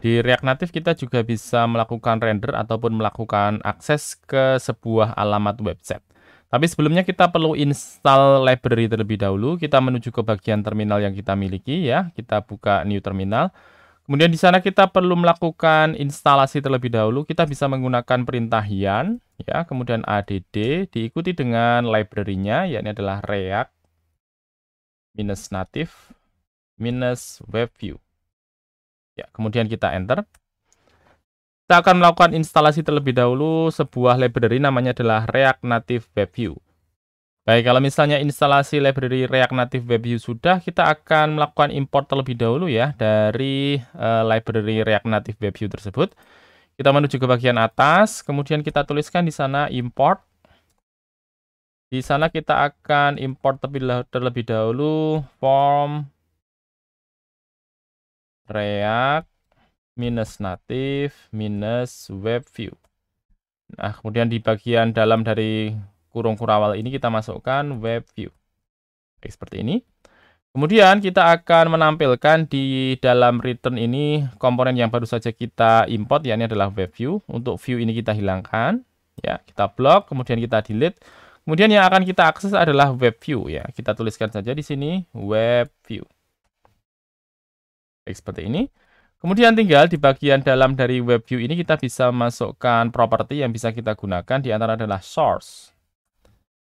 Di React Native kita juga bisa melakukan render ataupun melakukan akses ke sebuah alamat website. Tapi sebelumnya kita perlu install library terlebih dahulu. Kita menuju ke bagian terminal yang kita miliki ya. Kita buka new terminal. Kemudian di sana kita perlu melakukan instalasi terlebih dahulu. Kita bisa menggunakan perintah yarn ya, kemudian add diikuti dengan library-nya yakni adalah React -native -webview. Ya, kemudian kita enter. Kita akan melakukan instalasi terlebih dahulu sebuah library namanya adalah React Native WebView. Baik, kalau misalnya instalasi library React Native WebView sudah, kita akan melakukan import terlebih dahulu ya dari library React Native WebView tersebut. Kita menuju ke bagian atas, kemudian kita tuliskan di sana import. Di sana kita akan import terlebih dahulu form React -native -webview. Nah, kemudian di bagian dalam dari kurung kurawal ini kita masukkan webview. Seperti ini. Kemudian kita akan menampilkan di dalam return ini komponen yang baru saja kita import, yakni adalah webview. Untuk view ini kita hilangkan, ya, kita blok, kemudian kita delete. Kemudian yang akan kita akses adalah webview, ya. Kita tuliskan saja di sini webview. Seperti ini. Kemudian tinggal di bagian dalam dari WebView ini kita bisa masukkan properti yang bisa kita gunakan, di antara adalah source.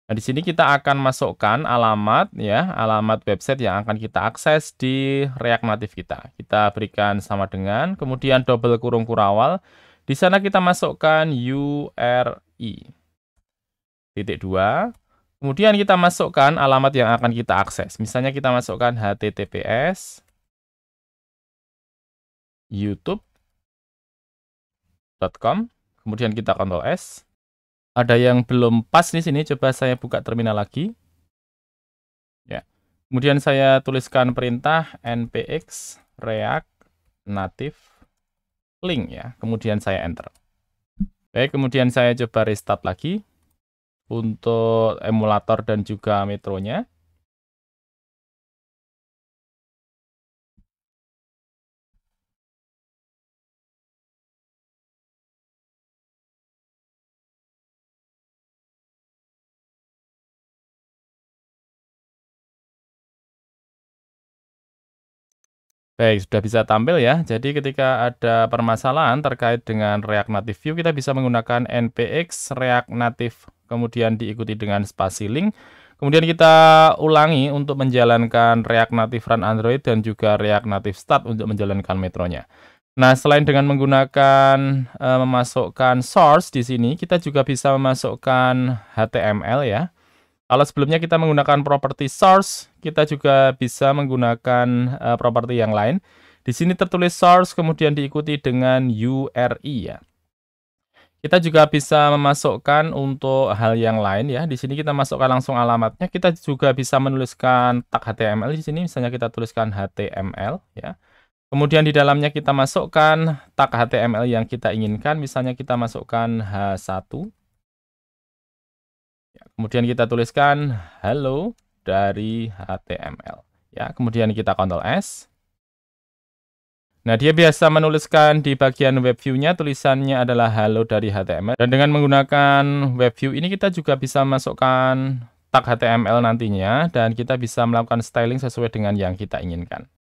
Nah, di sini kita akan masukkan alamat ya, alamat website yang akan kita akses di React Native kita. Kita berikan sama dengan, kemudian double kurung kurawal. Di sana kita masukkan URI. Titik 2. Kemudian kita masukkan alamat yang akan kita akses. Misalnya kita masukkan https youtube.com, kemudian kita Ctrl S. Ada yang belum pas di sini, coba saya buka terminal lagi. Ya. Kemudian saya tuliskan perintah npx react native link ya. Kemudian saya enter. Baik, kemudian saya coba restart lagi untuk emulator dan juga metronya. Baik, sudah bisa tampil ya. Jadi ketika ada permasalahan terkait dengan React Native View, kita bisa menggunakan npx react native, kemudian diikuti dengan spasi link. Kemudian kita ulangi untuk menjalankan React Native Run Android dan juga React Native Start untuk menjalankan metronya. Nah, selain dengan menggunakan memasukkan source di sini, kita juga bisa memasukkan HTML ya. Kalau sebelumnya kita menggunakan properti source, kita juga bisa menggunakan properti yang lain. Di sini tertulis source, kemudian diikuti dengan URI ya. Kita juga bisa memasukkan untuk hal yang lain ya. Di sini kita masukkan langsung alamatnya. Kita juga bisa menuliskan tag HTML di sini. Misalnya kita tuliskan HTML ya. Kemudian di dalamnya kita masukkan tag HTML yang kita inginkan. Misalnya kita masukkan H1. Kemudian kita tuliskan hello dari HTML. Ya, kemudian kita Ctrl S. Nah, dia biasa menuliskan di bagian web view-nya tulisannya adalah hello dari HTML. Dan dengan menggunakan web view ini kita juga bisa masukkan tag HTML nantinya dan kita bisa melakukan styling sesuai dengan yang kita inginkan.